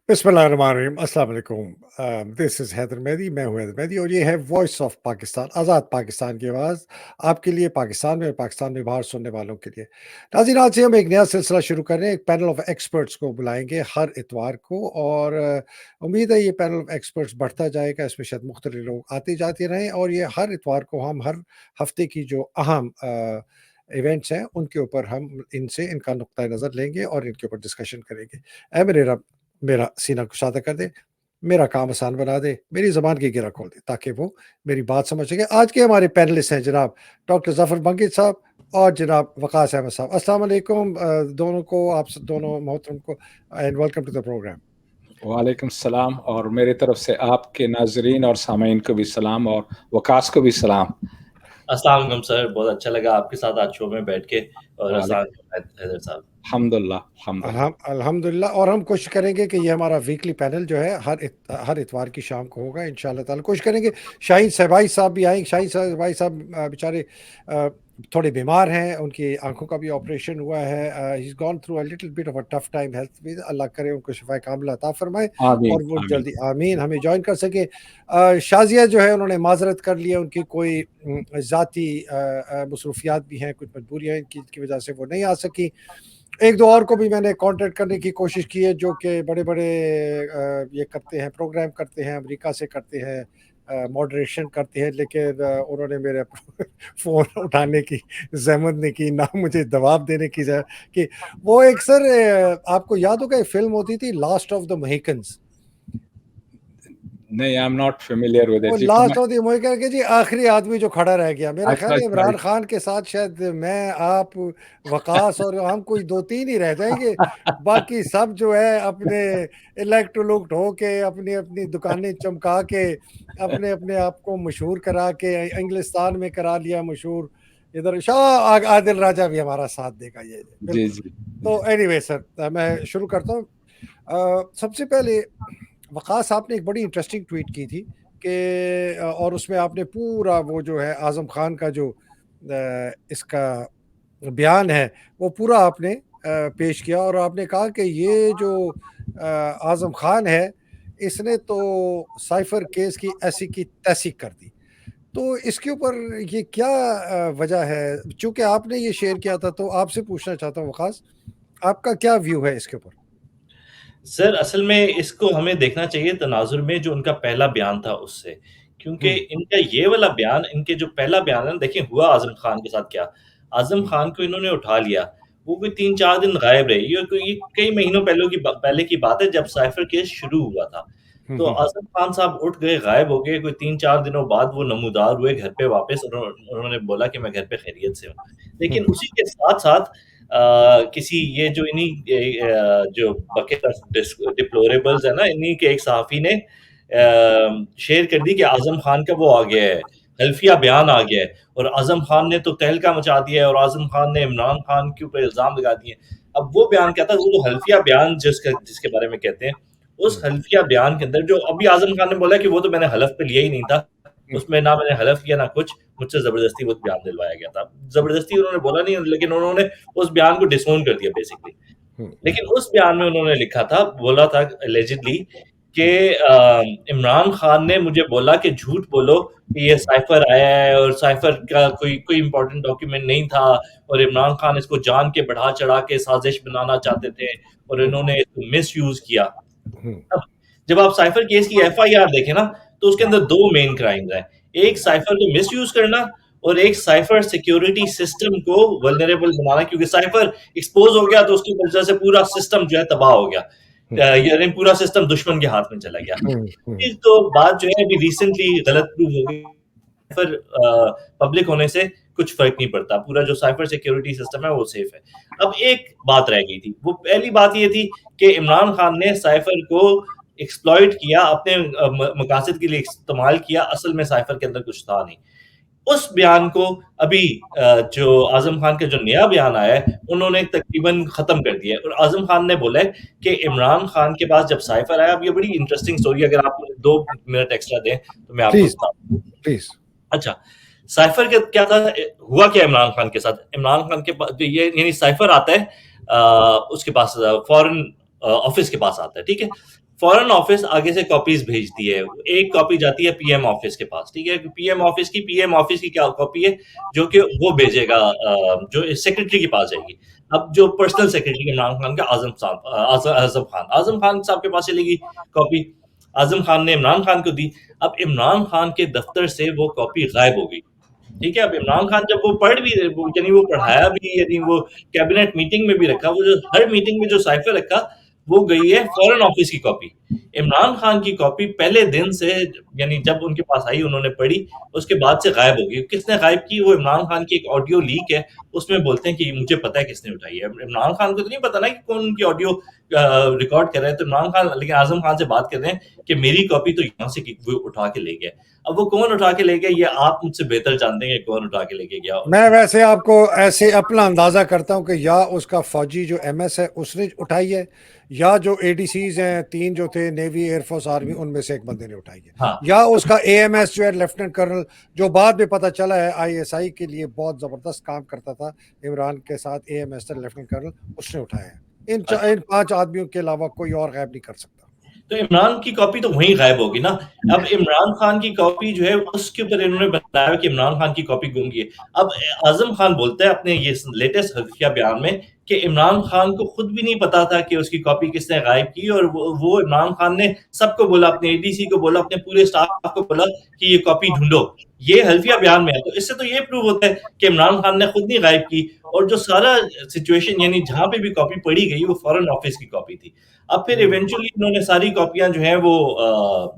बिस्मिल्लाहिर्रहमानिर्रहीम, अस्सलाम वालेकुम। दिस इज़ हैदर मेहदी, मैं हूँ हैदर मेहदी और ये है वॉइस ऑफ पाकिस्तान, आज़ाद पाकिस्तान की आवाज़, आपके लिए पाकिस्तान में और पाकिस्तान में बाहर सुनने वालों के लिए। नाज़रीन, आज से हम एक नया सिलसिला शुरू कर रहे हैं। एक पैनल ऑफ एक्सपर्ट्स को बुलाएंगे हर इतवार को और उम्मीद है ये पैनल ऑफ एक्सपर्ट्स बढ़ता जाएगा। इसमें शायद मुख्तलिफ लोग आते जाते रहें और ये हर इतवार को हम हर हफ्ते की जो अहम इवेंट्स हैं उनके ऊपर हम इनसे इनका नुक्ता नज़र लेंगे और इनके ऊपर डिस्कशन करेंगे। ऐ मेरे रब, मेरा सीना कुशादा कर दे, मेरा काम आसान बना दे, मेरी ज़बान की गिरा खोल दे ताकि वो मेरी बात समझ सके। आज के हमारे पैनलिस्ट हैं जनाब डॉक्टर ज़फ़र बंगित साहब और जनाब वक़ास अहमद साहब। अस्सलाम वालेकुम दोनों को, आप दोनों मोहतरम को, and welcome to the program. वालेकुम सलाम और मेरी तरफ से आपके नाजरीन और सामीन को भी सलाम और वकास को भी सलाम। अस्सलाम वालेकुम सर, बहुत अच्छा लगा आपके साथ आज शो में बैठ के। और हैदर साहब अल्हम्दुलिल्लाह अल्हम्दुलिल्लाह। और हम कोशिश करेंगे कि ये हमारा वीकली पैनल जो है हर इतवार की शाम को होगा इंशाल्लाह ताला। कोशिश करेंगे शाहीन सहबाई साहब भी आएंगे। शाहीन सहबाई साहब बेचारे थोड़े बीमार हैं, उनकी आंखों का भी ऑपरेशन हुआ है। He is gone through a little bit of a tough time health में। अल्लाह करे उनको शिफाए कामिला अता फरमाए और वो जल्दी आमीन हमें ज्वाइन कर सके। शाजिया जो है उन्होंने माजरत कर लिया, उनकी कोई ज़ाती मसरूफियात भी हैं, कुछ मजबूरियाँ इनकी वजह से वो नहीं आ सकी। एक दो और को भी मैंने कांटेक्ट करने की कोशिश की है जो कि बड़े-बड़े ये करते हैं, प्रोग्राम करते हैं, अमेरिका से करते हैं, मॉडरेशन करते हैं, लेकिन उन्होंने मेरे फ़ोन उठाने की ज़हमत नहीं की, ना मुझे जवाब देने की कि वो एक सर आपको याद होगा एक फ़िल्म होती थी लास्ट ऑफ द मोहिकन्स? नहीं, I am not familiar with it. वो लास्ट ऑफ द मोहिकन के जी आखिरी आदमी जो खड़ा रह गया, मेरा ख्याल है इमरान खान के साथ शायद मैं, आप, वकास और हम कोई 2-3 ही रह जाएंगे। बाकी सब जो है अपने इलेक्ट उलुक्ट हो के अपनी अपनी दुकानें चमका के अपने अपने आप को मशहूर करा के इंग्लिस्तान में करा लिया मशहूर। इधर शाह आदिल राजा भी हमारा साथ देगा ये जी जी। तो एनीवे सर मैं शुरू करता हूँ। सबसे पहले वकास आपने एक बड़ी इंटरेस्टिंग ट्वीट की थी कि और उसमें आपने पूरा वो जो है आज़म खान का जो इसका बयान है वो पूरा आपने पेश किया और आपने कहा कि ये जो आज़म खान है इसने तो साइफर केस की ऐसी की तैसी कर दी। तो इसके ऊपर ये क्या वजह है? चूंकि आपने ये शेयर किया था तो आपसे पूछना चाहता हूँ वकास, आपका क्या व्यू है इसके ऊपर? सर, असल में इसको हमें देखना चाहिए तनाजुर में जो उनका पहला बयान था उससे, क्योंकि इनका ये वाला बयान, इनके जो पहला बयान है, देखिए हुआ आज़म खान के साथ क्या। आज़म खान को इन्होंने उठा लिया, वो कोई 3-4 दिन गायब रहे। ये कई महीनों पहले की बात है जब साइफर केस शुरू हुआ था। तो आज़म खान साहब उठ गए, गायब हो गए। कोई 3-4 दिनों बाद वो नमूदार हुए घर पे वापस। उन्होंने बोला कि मैं घर पे खैरियत से हूँ। लेकिन उसी के साथ-साथ किसी ये जो जो बकेट ऑफ डिप्लोरेबल्स है ना, इन्हीं के एक सहाफ़ी ने शेयर कर दी कि आज़म खान का वो आ गया है, हल्फिया बयान आ गया है और आज़म खान ने तो तहलका मचा दिया है और आज़म खान ने इमरान खान के ऊपर इल्ज़ाम लगा दिए। अब वो बयान क्या था, वो जो हल्फिया बयान जिसके बारे में कहते हैं, उस हल्फिया बयान के अंदर जो अभी आज़म खान ने बोला कि वो तो मैंने हलफ पे लिया ही नहीं था, उसमें ना मैंने हलफ किया ना कुछ, मुझसे ज़बरदस्ती वो बयान दिलवाया गया था। ज़बरदस्ती उन्होंने बोला नहीं, लेकिन उन्होंने उस बयान को डिसोन कर दिया बेसिकली। लेकिन उस बयान में उन्होंने लिखा था, बोला था एलिजिडली कि इमरान खान ने मुझे बोला कि झूठ बोलो कि ये साइफर आया है और साइफर का कोई इंपॉर्टेंट डॉक्यूमेंट नहीं था और इमरान खान इसको जान के बढ़ा चढ़ा के साजिश बनाना चाहते थे और इन्होंने इसको मिसयूज किया। अब जब आप साइफर केस की एफआईआर देखें ना, तो उसके अंदर 2 मेन क्राइम्स हैं। एक साइफर को मिसयूज करना और एक साइफर सिक्योरिटी सिस्टम को वल्नरेबल बनाना, क्योंकि साइफर एक्सपोज हो गया तो उसकी वजह से पूरा सिस्टम जो है तबाह हो गया, यानी पूरा सिस्टम दुश्मन के हाथ में चला गया। तो बात जो है अभी रिसेंटली गलत प्रूव हो गई। साइफर पब्लिक होने से कुछ फर्क नहीं पड़ता, पूरा जो साइफर सिक्योरिटी सिस्टम है वो सेफ है। अब एक बात रह गई थी, वो पहली बात ये थी कि इमरान खान ने साइफर को एक्सप्लॉइट किया, अपने मकासद के लिए इस्तेमाल किया, असल में साइफर के अंदर कुछ था नहीं। उस बयान को अभी जो आज़म खान का जो नया बयान आया है, उन्होंने तकरीबन ख़त्म कर दिया है और आज़म खान ने बोला है कि इमरान खान के पास जब साइफर आया, अब ये बड़ी इंटरेस्टिंग स्टोरी, अगर आप मुझे 2 मिनट एक्स्ट्रा दें तो मैं आपको बताऊँ। प्लीज़। अच्छा, साइफर के क्या था, हुआ क्या इमरान खान के साथ? इमरान खान के पास ये यानी साइफर आता है उसके पास फॉरेन ऑफिस के पास आता है, ठीक है? फॉरेन ऑफिस आगे से कॉपीज भेजती है, एक कॉपी जाती है पीएम ऑफिस के पास, ठीक है, पीएम ऑफिस की क्या कॉपी है जो कि वो भेजेगा जो सेक्रेटरी के पास जाएगी। अब जो पर्सनल सेक्रेटरी इमरान खान का आजम खान साहब के पास चलेगी कॉपी, आजम खान ने इमरान खान को दी। अब इमरान खान के दफ्तर से वो कॉपी गायब हो गई, ठीक है। अब इमरान खान जब वो पढ़ भी यानी वो पढ़ाया भी, यानी वो कैबिनेट मीटिंग में भी रखा, वो जो हर मीटिंग में जो साइफर रखा वो गई है फॉरेन ऑफिस की कॉपी। इमरान खान की कॉपी पहले दिन से, यानी जब उनके पास आई उन्होंने पढ़ी, उसके बाद से गायब हो गई। किसने गायब की? वो इमरान खान की एक ऑडियो लीक है, उसमें बोलते हैं कि मुझे पता है किसने उठाई है। इमरान खान को तो नहीं पता ना कि कौन उनकी ऑडियो रिकॉर्ड कर रहा है, तो इमरान खान लेकिन आजम खान से बात कर रहे हैं कि मेरी कॉपी तो यहाँ से वो उठा के ले गया। अब वो कौन उठा के ले गया ये आप मुझसे बेहतर जानते हैं कि कौन उठा के लेके गया। मैं वैसे आपको ऐसे अपना अंदाजा करता हूं कि या उसका फौजी जो एमएस है उसने उठाई है, या जो एडीसीज हैं 3 जो थे नेवी, एयरफोर्स, आर्मी, उनमें से एक बंदे ने उठाई है, हाँ या उसका एएमएस जो है लेफ्टिनेंट कर्नल, जो बाद में पता चला है आईएसआई के लिए बहुत जबरदस्त काम करता था इमरान के साथ, एएमएस लेफ्टिनेंट कर्नल, उसने उठाया है। इन 5 आदमियों के अलावा कोई और गायब नहीं कर सकता। तो इमरान की कॉपी तो वहीं गायब होगी ना। अब इमरान खान की कॉपी जो है उसके ऊपर इन्होंने बताया कि इमरान खान की कॉपी गुम गई है। अब आजम खान बोलता है अपने ये लेटेस्ट हल्फिया बयान में कि इमरान खान को खुद भी नहीं पता था कि उसकी कॉपी किसने गायब की, और वो इमरान खान ने सबको बोला, अपने एडीसी को बोला, अपने पूरे स्टाफ को बोला कि ये कॉपी ढूंढो। ये हल्फिया बयान में है, तो इससे तो ये प्रूव होता है कि इमरान खान ने खुद नहीं गायब की, और जो सारा सिचुएशन यानी जहां पे भी कॉपी पढ़ी गई वो फॉरेन ऑफिस की कॉपी थी। अब फिर इवेंचुअली इन्होंने सारी कॉपियां जो है वो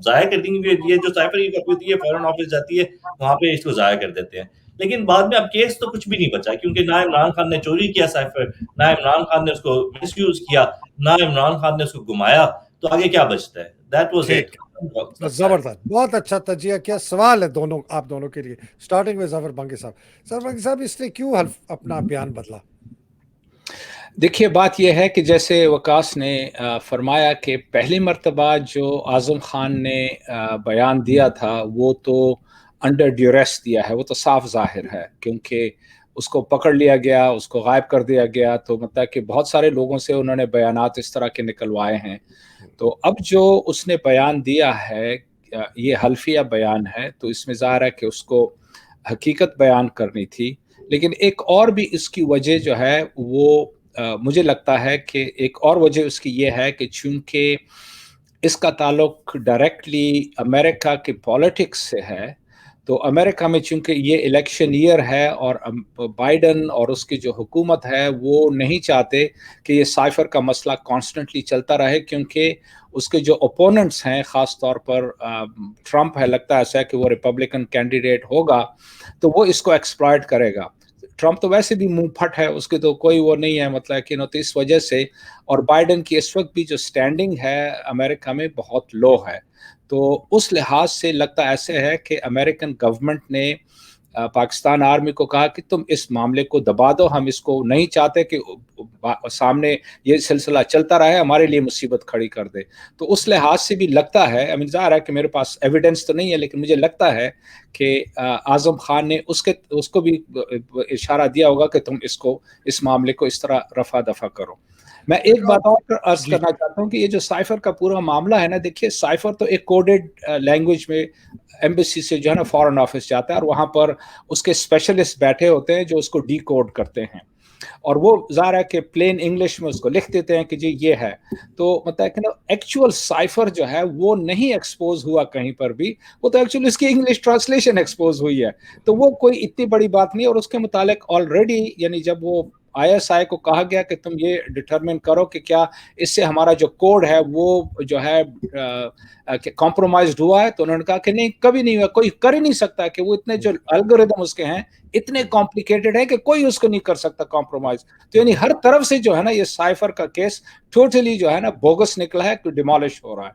जाया कर दी, क्योंकि ये जो साइफर की कॉपी होती है फॉरेन ऑफिस जाती है, वहां पे इसको जाया कर देते हैं। लेकिन बाद में अब केस तो कुछ भी नहीं बचा, क्योंकि ना इमरान खान ने चोरी किया साइफर, ना इमरान खान ने उसको मिसयूज किया, ना इमरान खान ने उसको घुमाया, तो आगे क्या बचता है? That was it. ठीक, जबरदस्त, बहुत अच्छा तजिया किया। सवाल है दोनों, आप दोनों के लिए, स्टार्टिंग में जफर बंगी साहब। जफर बंगी साहब, इसने क्यों अपना बयान बदला? देखिए, बात यह है कि जैसे वकास ने फरमाया कि पहली मर्तबा जो आज़म खान ने बयान दिया था वो तो अंडर ड्यूरेस दिया है, वो तो साफ जाहिर है, क्योंकि उसको पकड़ लिया गया, उसको गायब कर दिया गया, तो मतलब कि बहुत सारे लोगों से उन्होंने बयानात इस तरह के निकलवाए हैं। तो अब जो उसने बयान दिया है, ये हल्फिया बयान है, तो इसमें ज़ाहिर है कि उसको हकीकत बयान करनी थी। लेकिन एक और भी इसकी वजह जो है वो मुझे लगता है कि एक और वजह उसकी ये है कि चूंकि इसका ताल्लुक डायरेक्टली अमेरिका की पॉलिटिक्स से है, तो अमेरिका में चूंकि ये इलेक्शन ईयर है और बाइडन और उसकी जो हुकूमत है वो नहीं चाहते कि ये साइफर का मसला कॉन्स्टेंटली चलता रहे, क्योंकि उसके जो ओपोनेंट्स हैं, ख़ास तौर पर ट्रंप है, लगता है ऐसा कि वो रिपब्लिकन कैंडिडेट होगा तो वो इसको एक्सप्लॉइट करेगा। ट्रंप तो वैसे भी मुंह फट है, उसके तो कोई वो नहीं है, मतलब कि तो इस वजह से, और बाइडन की इस वक्त भी जो स्टैंडिंग है अमेरिका में बहुत लो है, तो उस लिहाज से लगता ऐसे है कि अमेरिकन गवर्नमेंट ने पाकिस्तान आर्मी को कहा कि तुम इस मामले को दबा दो, हम इसको नहीं चाहते कि सामने ये सिलसिला चलता रहे, हमारे लिए मुसीबत खड़ी कर दे। तो उस लिहाज से भी लगता है, ज़ाहिर है कि मेरे पास एविडेंस तो नहीं है, लेकिन मुझे लगता है कि आज़म खान ने उसको भी इशारा दिया होगा कि तुम इस मामले को इस तरह रफा दफा करो। मैं एक बात और अर्ज करना चाहता हूँ कि ये जो साइफर का पूरा मामला है ना, देखिए साइफर तो एक कोडेड लैंग्वेज में एम्बेसी से जो है ना फॉरेन ऑफिस जाता है, और वहाँ पर उसके स्पेशलिस्ट बैठे होते हैं जो उसको डी कोड करते हैं, और वो ज़ाहिर है कि प्लेन इंग्लिश में उसको लिख देते हैं कि जी ये है। तो मतलब कि ना एक्चुअल साइफर जो है वो नहीं एक्सपोज हुआ कहीं पर भी, वो तो एक्चुअली इसकी इंग्लिश ट्रांसलेशन एक्सपोज हुई है, तो वो कोई इतनी बड़ी बात नहीं। और उसके मुतालिक ऑलरेडी यानी जब वो आईएसआई को कहा गया कि तुम ये डिटरमिन करो कि क्या इससे हमारा जो कोड है वो जो है कॉम्प्रोमाइज्ड हुआ है, तो उन्होंने कहा कि नहीं, कभी नहीं हुआ, कोई कर ही नहीं सकता, कि वो इतने जो एल्गोरिदम उसके हैं इतने कॉम्प्लिकेटेड है कि कोई उसको नहीं कर सकता कॉम्प्रोमाइज। तो यानी हर तरफ से जो है ना ये साइफर का केस टोटली जो है ना बोगस निकला है, तो डिमोलिश हो रहा है।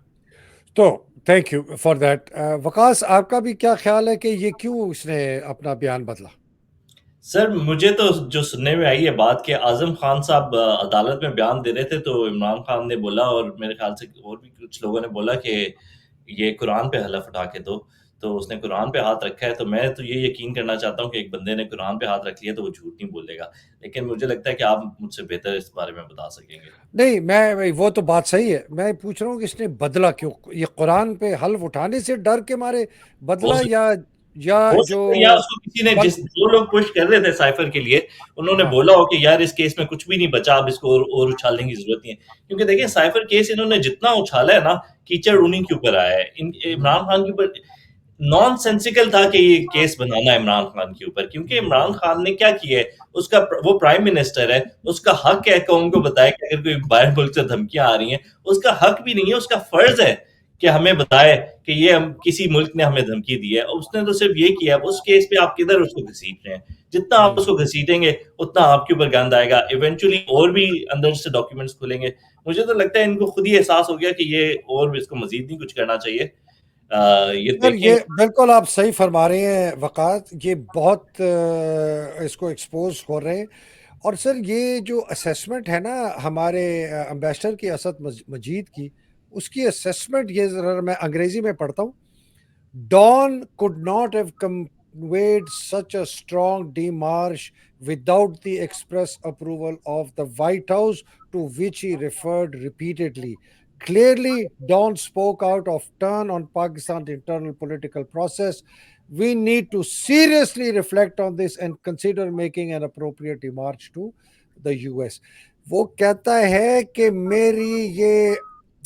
तो thank you for that. Waqas, आपका भी क्या ख्याल है कि ये क्यों इसने अपना बयान बदला? सर मुझे तो जो सुनने में आई है बात कि आजम खान साहब अदालत में बयान दे रहे थे, तो इमरान खान ने बोला, और मेरे ख्याल से और भी कुछ लोगों ने बोला कि ये कुरान पे हलफ उठा के दो। تو اس نے قرآن پہ ہاتھ رکھا ہے، تو میں تو یہ یقین کرنا چاہتا ہوں کہ ایک بندے نے قرآن پہ ہاتھ رکھ لیا تو وہ جھوٹ نہیں بولے گا، لیکن مجھے لگتا ہے کہ آپ مجھ سے بہتر اس بارے میں بتا سکیں گے۔ نہیں میں وہ تو بات صحیح ہے، میں پوچھ رہا ہوں کہ اس نے بدلا کیوں؟ یہ قرآن پہ حلف اٹھانے سے ڈر کے مارے ہو بدلا، سکتا یا ہو جو سکتا ہے یا اس کو کسی نے بد جو لوگ پش کر رہے تھے سائفر کے لیے انہوں نے ہاں بولا ہو کہ یار اس کیس میں کچھ بھی نہیں بچا، اب اس کو اور اچھالنے کی ضرورت نہیں ہے، کیونکہ دیکھیں سائفر کیس انہوں نے جتنا اچھالا ہے نا، کیچڑ انہیں کے اوپر آیا ہے، عمران خان کے اوپر نان سینسیکل تھا کہ یہ کیس بنانا ہے عمران خان کے اوپر، کیونکہ عمران خان نے کیا کیا ہے، اس کا وہ پرائم منسٹر ہے، اس کا حق ہے قوم کو بتائے کہ اگر کوئی باہر ملک سے دھمکیاں آ رہی ہیں، اس کا حق بھی نہیں ہے، اس کا فرض ہے کہ ہمیں بتائے کہ یہ کسی ملک نے ہمیں دھمکی دی ہے، اور اس نے تو صرف یہ کیا ہے۔ اس کیس پہ آپ کدھر اس کو گھسیٹ رہے ہیں؟ جتنا آپ اس کو گھسیٹیں گے اتنا آپ کے اوپر گند آئے گا، ایونچولی اور بھی اندر سے ڈاکیومنٹس کھلیں گے۔ مجھے تو لگتا ہے ان کو خود ہی احساس ہو گیا کہ یہ اور اس کو مزید نہیں کچھ کرنا چاہیے۔ یہ سر دیکھیں یہ بالکل آپ صحیح فرما رہے ہیں وقات، یہ بہت اس کو ایکسپوز ہو رہے ہیں۔ اور سر یہ جو اسیسمنٹ ہے نا ہمارے امبیسڈر کی اسد مجید کی، اس کی اسیسمنٹ یہ ذرا میں انگریزی میں پڑھتا ہوں: Dawn could not have conveyed such a strong demarche without the express approval of the White House, to which he referred repeatedly. Clearly, Dawn spoke out of turn on Pakistan's internal political process. We need to seriously reflect on this and consider making an appropriate demarche to the US. وہ کہتا ہے کہ میری یہ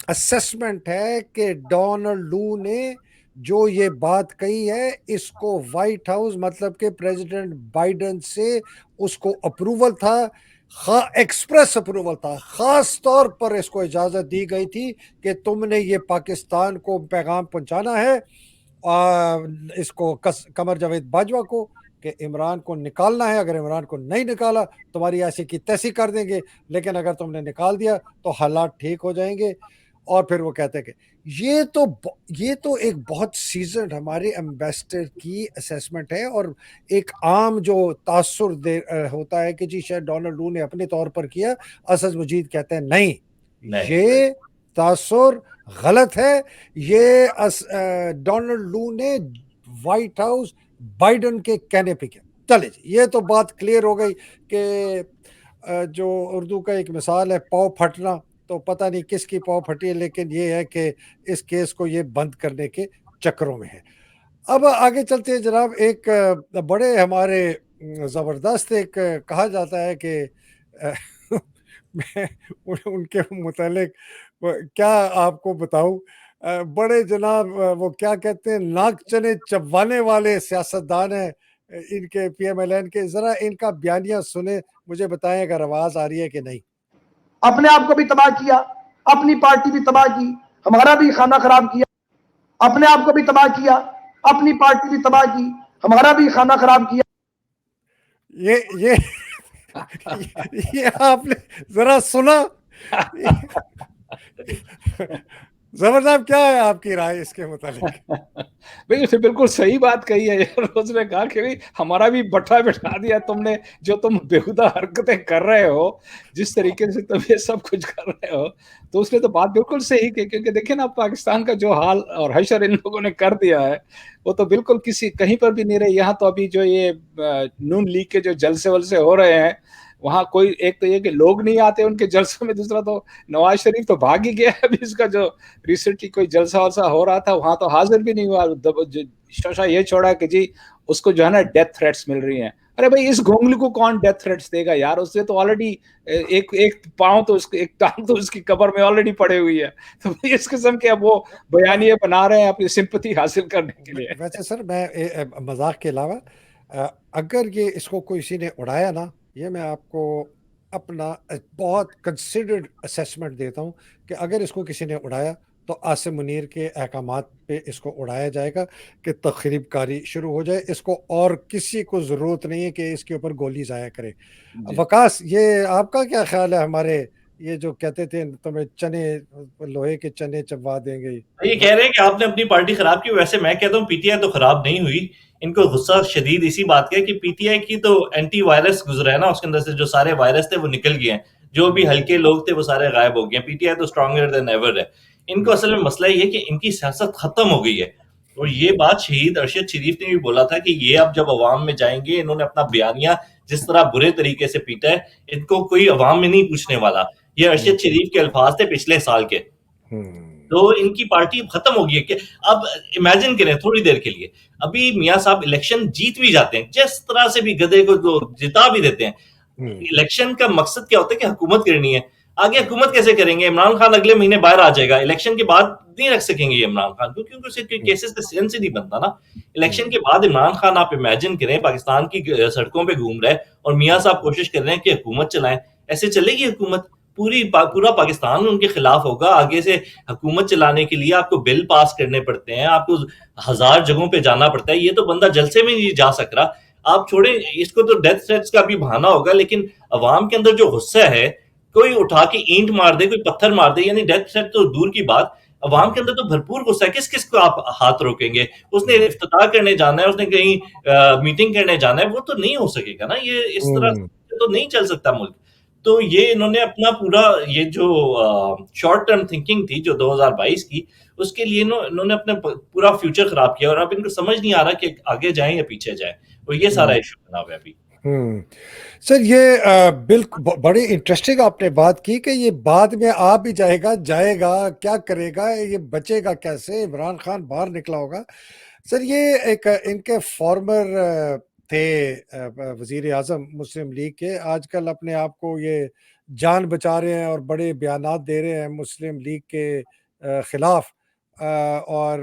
assessment ہے کہ Donald لو نے جو یہ بات کہی ہے اس کو وائٹ ہاؤس مطلب کہ پریزیڈنٹ بائیڈن سے اس کو اپروول تھا، ایکسپریس اپروول تھا، خاص طور پر اس کو اجازت دی گئی تھی کہ تم نے یہ پاکستان کو پیغام پہنچانا ہے، اس کو قمر جاوید باجوہ کو، کہ عمران کو نکالنا ہے، اگر عمران کو نہیں نکالا تمہاری ایسی کی تیسی کر دیں گے، لیکن اگر تم نے نکال دیا تو حالات ٹھیک ہو جائیں گے۔ اور پھر وہ کہتے ہیں کہ یہ تو ایک بہت سیزنڈ ہمارے ایمبیسڈر کی اسیسمنٹ ہے، اور ایک عام جو تاثر ہوتا ہے کہ جی شاید ڈونلڈ لو نے اپنے طور پر کیا، اسد مجید کہتے ہیں نہیں، نہیں یہ تاثر غلط ہے، یہ ڈونلڈ لو نے وائٹ ہاؤس بائیڈن کے کہنے پہ کیا۔ چلے جی یہ تو بات کلیئر ہو گئی کہ جو اردو کا ایک مثال ہے پاؤ پھٹنا، تو پتہ نہیں کس کی پاؤ پھٹی ہے، لیکن یہ ہے کہ اس کیس کو یہ بند کرنے کے چکروں میں ہے۔ اب آگے چلتے ہیں جناب، ایک بڑے ہمارے زبردست ایک کہا جاتا ہے کہ میں ان کے متعلق کیا آپ کو بتاؤں، بڑے جناب وہ کیا کہتے ہیں، ناک چنے چبانے والے سیاستدان ہیں ان کے پی ایم ایل این کے، ذرا ان کا بیانیہ سنیں، مجھے بتائیں اگر آواز آ رہی ہے کہ نہیں۔ اپنے آپ کو بھی تباہ کیا، اپنی پارٹی بھی تباہ کی، ہمارا بھی کھانا خراب کیا، اپنے آپ کو بھی تباہ کیا، اپنی پارٹی بھی تباہ کی، ہمارا بھی کھانا خراب کیا۔ یہ آپ نے ذرا سنا؟ زبر صاحب کیا ہے آپ کی رائے اس کے متعلق؟ بھائی اس نے بالکل صحیح بات کہی ہے یار، اس نے کہا کہ ہمارا بھی بٹھا بٹھا دیا تم نے، جو تم بےہودہ حرکتیں کر رہے ہو، جس طریقے سے تم یہ سب کچھ کر رہے ہو، تو اس نے تو بات بالکل صحیح کی، کیونکہ دیکھیں نا پاکستان کا جو حال اور حشر ان لوگوں نے کر دیا ہے وہ تو بالکل کہیں پر بھی نہیں رہے۔ یہاں تو ابھی جو یہ نون لیگ کے جو جلسے ولسے ہو رہے ہیں، وہاں کوئی ایک تو یہ کہ لوگ نہیں آتے ان کے جلسوں میں، دوسرا تو نواز شریف تو بھاگ ہی گیا۔ ابھی اس کا جو ریسنٹلی کوئی جلسہ ولسہ ہو رہا تھا وہاں تو حاضر بھی نہیں ہوا، شوشا یہ چھوڑا کہ جی اس کو جو ہے نا ڈیتھ تھریٹس مل رہی ہیں۔ ارے بھائی اس گونگلی کو کون ڈیتھ تھریٹس دے گا یار، اس سے تو آلریڈی ایک پاؤں تو ایک ٹانگ تو اس کی قبر میں آلریڈی پڑے ہوئی ہے، تو اس قسم کے اب وہ بیانیے بنا رہے ہیں اپنی سمپتی حاصل کرنے کے لیے۔ ویسے سر میں مذاق کے علاوہ اگر یہ اس کو کسی نے اڑایا نا، یہ میں آپ کو اپنا بہت کنسیڈرڈ اسیسمنٹ دیتا ہوں کہ اگر اس کو کسی نے اڑایا تو عاصم منیر کے احکامات پہ اس کو اڑایا جائے گا کہ تخریب کاری شروع ہو جائے، اس کو اور کسی کو ضرورت نہیں ہے کہ اس کے اوپر گولی ضائع کرے۔ وکاس یہ آپ کا کیا خیال ہے، ہمارے یہ جو کہتے تھے تمہیں چنے لوہے کے چنے چبوا دیں گے، یہ کہہ رہے ہیں کہ آپ نے اپنی پارٹی خراب کی، ویسے میں کہتا ہوں پی ٹی آئی تو خراب نہیں ہوئی۔ ان کو غصہ شدید اسی بات کا ہے کہ پی ٹی آئی کی تو اینٹی وائرس گزرا ہے نا، اس کے اندر سے جو سارے وائرس تھے وہ نکل گئے ہیں، جو بھی ہلکے لوگ تھے وہ سارے غائب ہو گئے ہیں۔ پی ٹی آئی تو اسٹرانگر دین ایور ہے۔ ان کو اصل میں مسئلہ یہ ہے کہ ان کی سیاست ختم ہو گئی ہے، اور یہ بات شہید ارشد شریف نے بھی بولا تھا کہ یہ اب جب عوام میں جائیں گے، انہوں نے اپنا بیانیہ جس طرح برے طریقے سے پیٹا ہے، ان کو کوئی عوام میں نہیں پوچھنے والا. یہ ارشد شریف کے الفاظ تھے پچھلے سال کے. تو ان کی پارٹی ختم ہو گئی ہے. کہ اب امیجن کریں تھوڑی دیر کے لیے، ابھی میاں صاحب الیکشن جیت بھی جاتے ہیں، جس طرح سے بھی گدھے کو جو جتا بھی دیتے ہیں. الیکشن کا مقصد کیا ہوتا ہے کہ حکومت کرنی ہے. آگے حکومت کیسے کریں گے؟ عمران خان اگلے مہینے باہر آ جائے گا، الیکشن کے بعد نہیں رکھ سکیں گے یہ عمران خان کو، کیونکہ اسے کیسز کا سینس ہی نہیں بنتا نا. الیکشن کے بعد عمران خان آپ امیجن کریں پاکستان کی سڑکوں پہ گھوم رہے اور میاں صاحب کوشش کر رہے ہیں کہ حکومت چلائیں. ایسے چلے گی حکومت؟ پورا پاکستان ان کے خلاف ہوگا. آگے سے حکومت چلانے کے لیے آپ کو بل پاس کرنے پڑتے ہیں، آپ کو 1000 جگہوں پہ جانا پڑتا ہے. یہ تو بندہ جلسے میں نہیں جا سک رہا. آپ چھوڑیں اس کو، تو ڈیتھ تھریٹس کا بھی بہانہ ہوگا، لیکن عوام کے اندر جو غصہ ہے، کوئی اٹھا کے اینٹ مار دے، کوئی پتھر مار دے، یعنی ڈیتھ تھریٹ تو دور کی بات، عوام کے اندر تو بھرپور غصہ ہے. کس کو آپ ہاتھ روکیں گے؟ اس نے افتتاح کرنے جانا ہے، اس نے کہیں میٹنگ کرنے جانا ہے، وہ تو نہیں ہو سکے گا نا. یہ اس طرح تو نہیں چل سکتا ملک. تو یہ انہوں نے اپنا پورا یہ جو شارٹ ٹرم تھنکنگ تھی جو 2022 کی، اس کے لیے انہوں نے اپنا پورا فیوچر خراب کیا. اور اب ان کو سمجھ نہیں آ رہا کہ آگے جائیں یا پیچھے جائیں. اور یہ سارا ایشو بنا ہوا ہے ابھی. سر یہ بالکل بڑی انٹرسٹنگ آپ نے بات کی کہ یہ بعد میں آ بھی جائے گا کیا کرے گا، یہ بچے گا کیسے؟ عمران خان باہر نکلا ہوگا. سر یہ ایک ان کے فارمر تھے وزیر اعظم مسلم لیگ کے، آج کل اپنے آپ کو یہ جان بچا رہے ہیں اور بڑے بیانات دے رہے ہیں مسلم لیگ کے خلاف، اور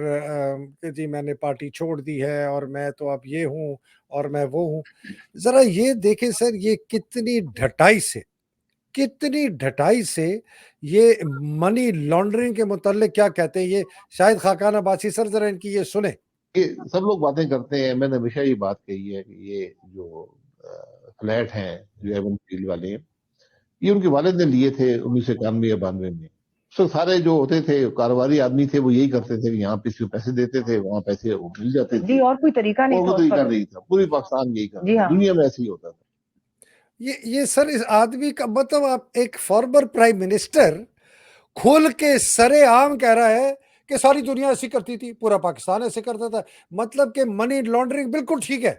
کہ جی میں نے پارٹی چھوڑ دی ہے اور میں تو اب یہ ہوں اور میں وہ ہوں. ذرا یہ دیکھیں سر، یہ کتنی ڈھٹائی سے یہ منی لانڈرنگ کے متعلق کیا کہتے ہیں. یہ شاید خاقان عباسی سر ذرا ان کی یہ سنیں. سب لوگ باتیں کرتے ہیں، میں نے ہمیشہ یہ بات کہی ہے کہ یہ جو فلیٹ ہیں جو ایون فیلڈ والے ہیں، یہ ان کے والد نے لیے تھے 1991 یا 92 میں. سو سارے جو ہوتے تھے کاروباری آدمی تھے وہ یہی کرتے تھے کہ یہاں پیسے دیتے تھے، وہاں پیسے مل جاتے تھے. اور کوئی طریقہ نہیں تھا. پوری پاکستان یہی کرتا تھا، دنیا میں ایسے ہی ہوتا تھا. یہ سر اس آدمی کا مطلب، آپ ایک فارمر پرائم منسٹر کھول کے سرے عام کہہ رہا ہے کہ ساری دنیا ایسی کرتی تھی، پورا پاکستان ایسے کرتا تھا. مطلب کہ منی لانڈرنگ بالکل ٹھیک ہے.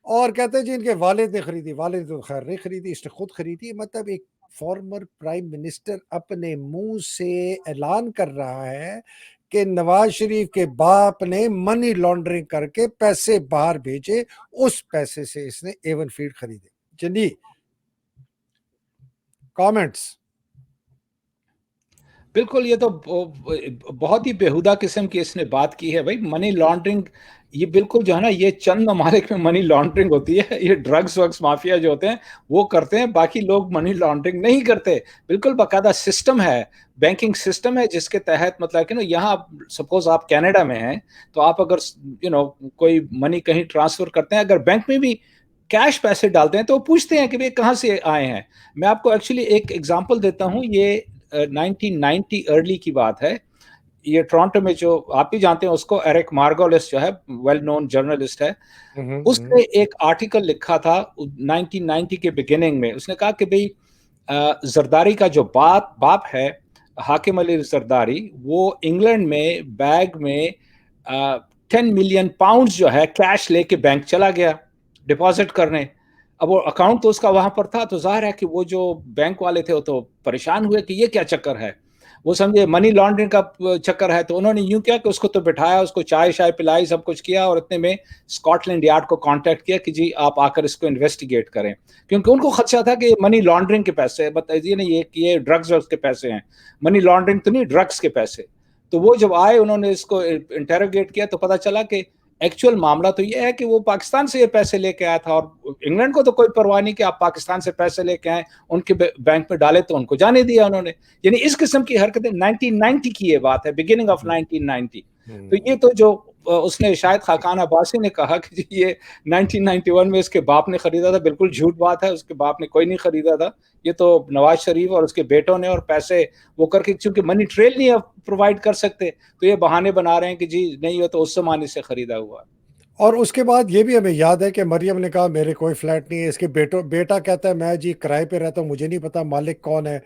اور کہتے ہیں جی ان کے والد نے خریدی. والد تو خیر نہیں خریدی، اس نے خود خریدی. مطلب ایک فارمر پرائم منسٹر اپنے منہ سے اعلان کر رہا ہے کہ نواز شریف کے باپ نے منی لانڈرنگ کر کے پیسے باہر بھیجے، اس پیسے سے اس نے ایون فیڈ خریدے. جی کامنٹس. بالکل، یہ تو بہت ہی بیہودہ قسم کی اس نے بات کی ہے. بھائی منی لانڈرنگ یہ بالکل جو ہے نا، یہ چند ممالک میں منی لانڈرنگ ہوتی ہے. یہ ڈرگز وگز مافیا جو ہوتے ہیں وہ کرتے ہیں، باقی لوگ منی لانڈرنگ نہیں کرتے. بالکل باقاعدہ سسٹم ہے، بینکنگ سسٹم ہے جس کے تحت مطلب کہ یہاں سپوز آپ کینیڈا میں ہیں تو آپ اگر کوئی منی کہیں ٹرانسفر کرتے ہیں، اگر بینک میں بھی کیش پیسے ڈالتے ہیں تو وہ پوچھتے ہیں کہ بھئی کہاں سے آئے ہیں. میں آپ کو ایکچولی ایک ایگزامپل دیتا ہوں. یہ 1990 ارلی کی بات ہے. یہ ٹورانٹو میں جو آپ بھی جانتے ہیں اس کو، ایرک مارگولس جو ہے ویل نون جرنلسٹ ہے، اس نے ایک آرٹیکل لکھا تھا 1990 کے بگننگ میں. اس نے کہا کہ بھئی زرداری کا جو باپ ہے حاکم علی زرداری، وہ انگلینڈ میں بیگ میں 10 ملین پاؤنڈز جو ہے کیش لے کے بینک چلا گیا ڈپازٹ کرنے. اب وہ اکاؤنٹ تو اس کا وہاں پر تھا، تو ظاہر ہے کہ وہ جو بینک والے تھے وہ تو پریشان ہوئے کہ یہ کیا چکر ہے. وہ سمجھے منی لانڈرنگ کا چکر ہے. تو انہوں نے یوں کیا کہ اس کو تو بٹھایا، اس کو چائے پلائی، سب کچھ کیا، اور اتنے میں اسکاٹ لینڈ یارڈ کو کانٹیکٹ کیا کہ جی آپ آ کر اس کو انویسٹیگیٹ کریں، کیونکہ ان کو خدشہ تھا کہ منی لانڈرنگ کے پیسے، بتائیے نا یہ ڈرگز کے پیسے ہیں، منی لانڈرنگ تو نہیں، ڈرگز کے پیسے. تو وہ جب آئے انہوں نے اس کو انٹیروگیٹ کیا تو پتا چلا کہ ایکچوئل معاملہ تو یہ ہے کہ وہ پاکستان سے یہ پیسے لے کے آیا تھا، اور انگلینڈ کو تو کوئی پرواہ نہیں کہ آپ پاکستان سے پیسے لے کے آئیں، ان کے بینک میں ڈالے تو ان کو جانے دیا انہوں نے. یعنی اس قسم کی حرکتیں 1990 کی یہ بات ہے، بگننگ آف 1990. تو یہ تو جو اس نے شاید خاقان عباسی نے کہا کہ جی یہ 1991 میں اس کے باپ نے خریدا تھا، بالکل جھوٹ بات ہے. اس کے باپ نے کوئی نہیں خریدا تھا، یہ تو نواز شریف اور اس کے بیٹوں نے، اور پیسے وہ کر کے چونکہ منی ٹریل نہیں پرووائڈ کر سکتے تو یہ بہانے بنا رہے ہیں کہ جی نہیں یہ تو اس زمانے سے خریدا ہوا. اور اس کے بعد یہ بھی ہمیں یاد ہے کہ مریم نے کہا میرے کوئی فلیٹ نہیں ہے. اس کے بیٹا کہتا ہے میں جی کرائے پہ رہتا ہوں، مجھے نہیں پتا مالک کون ہے.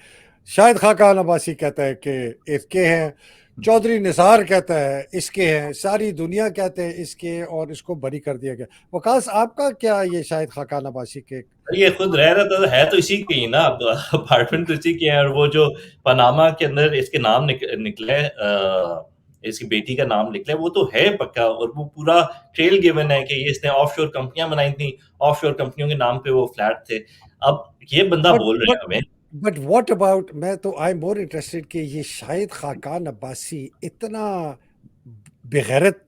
شاید خاقان عباسی کہتا ہے کہ اس کے ہیں. चौधरी निसार कहता है इसके हैं, सारी दुनिया कहते हैं इसके, और इसको बरी कर दिया गया। वकास आपका क्या ये शाहिद खाकान अब्बासी के? ये खुद रह रहा था, है तो इसी के ही ना, अपार्टमेंट तो इसी के है, और वो जो पनामा के अंदर इसके नाम निकले, इसकी बेटी का नाम निकले, वो तो है पक्का, और वो पूरा ट्रेल गिवन है कि ये इसने ऑफशोर कंपनियां बनाई थी, ऑफशोर कंपनियों के नाम पे वो फ्लैट थे। अब ये बंदा बोल रहा है हमें, बट व्हाट अबाउट, मैं तो आई एम मोर इंटरेस्टेड कि ये शाहिद खाकान अब्बासी इतना बेगैरत,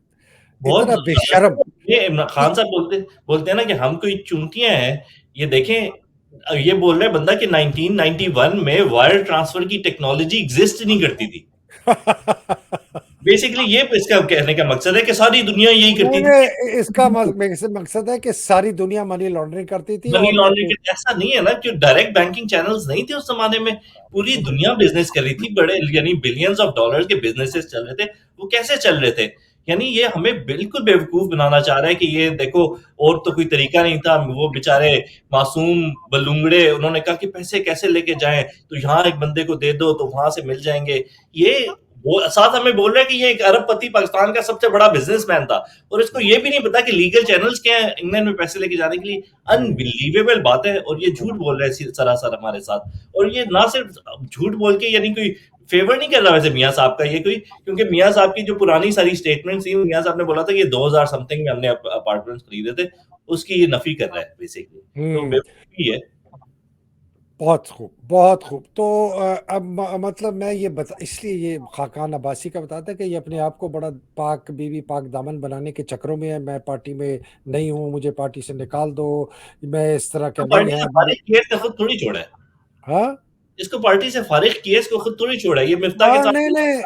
बहुत इतना बेशर्म, ये इमरान खान साहब बोलते हैं ना कि हम कोई चूंटियां हैं। ये देखें, ये बोल रहा है बंदा कि 1991 में वायर ट्रांसफर की टेक्नोलॉजी एग्जिस्ट नहीं करती थी। बेसिकली ये इसका कहने का मकसद है कि सारी दुनिया यही करती थी। इसका मकसद है कि सारी दुनिया मनी लॉन्ड्रिंग करती थी। मनी और लॉन्ड्रिंग ऐसा नहीं है ना कि डायरेक्ट बैंकिंग चैनल्स नहीं थे उस जमाने में, पूरी दुनिया बिजनेस कर रही थी, बड़े यानी बिलियंस ऑफ डॉलर्स के बिजनेसेस चल रहे थे। वो कैसे चल रहे थे? यानी ये हमें बिल्कुल बेवकूफ बनाना चाह रहा है कि ये देखो और तो कोई तरीका नहीं था। वो बेचारे मासूम बलूंगड़े, उन्होंने कहा कि पैसे कैसे लेके जाएं, तो यहाँ एक बंदे को दे दो तो वहां से मिल जाएंगे। ये वो साथ हमें बोल रहा है कि ये एक अरबपति पाकिस्तान का सबसे बड़ा बिजनेसमैन था, और इसको ये भी नहीं पता कि लीगल चैनल्स क्या है इंग्लैंड में पैसे लेके जाने के लिए। अनबिलीवेबल बात है, और ये झूठ बोल रहे हैं सरासर हमारे साथ। और ये ना सिर्फ झूठ बोल के, यानी कोई फेवर नहीं कर रहा वैसे मियाँ साहब का ये कोई, क्योंकि मियाँ साहब की जो पुरानी सारी स्टेटमेंट्स थी, मियाँ साहब ने बोला था कि 2000 समथिंग में हमने अपार्टमेंट्स खरीदे थे, उसकी ये नफी कर रहा है बेसिकली। तो बेवकूफी है। बहुत खूब, बहुत खूब। तो अब मतलब मैं ये इसलिए ये खाकान अब्बासी का बताता है कि ये अपने आप को बड़ा पाक बीवी पाक दामन बनाने के चक्करों में है। मैं पार्टी में नहीं हूँ, मुझे पार्टी से निकाल दो, मैं इस तरह का नहीं है। फारिग किए इसको खुद थोड़ी छोड़ा है, हाँ, इसको पार्टी से फारिग किए, इसको खुद थोड़ी छोड़ा है। ये मिफ्ता के साथ नहीं,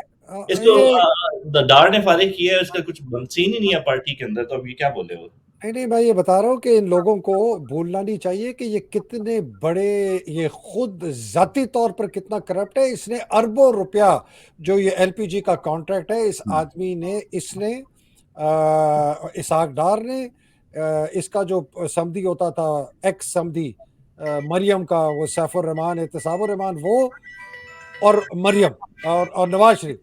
इसको डार ने फारिग किया है, इसका कुछ सीन ही नहीं है पार्टी के अंदर। तो अभी क्या बोले वो? नहीं, मैं ये बता रहा हूँ कि इन लोगों को भूलना नहीं चाहिए कि ये कितने बड़े, ये खुद जाती तौर पर कितना करप्ट है। इसने अरबों रुपया, जो ये एलपीजी का कॉन्ट्रैक्ट है, इस आदमी ने, इसने इसहाक डार ने, इसका जो समधी होता था, एक्स समधी मरियम का, वो सैफुर रहमान, एहतसाबुर रहमान, वो और मरियम और नवाज शरीफ,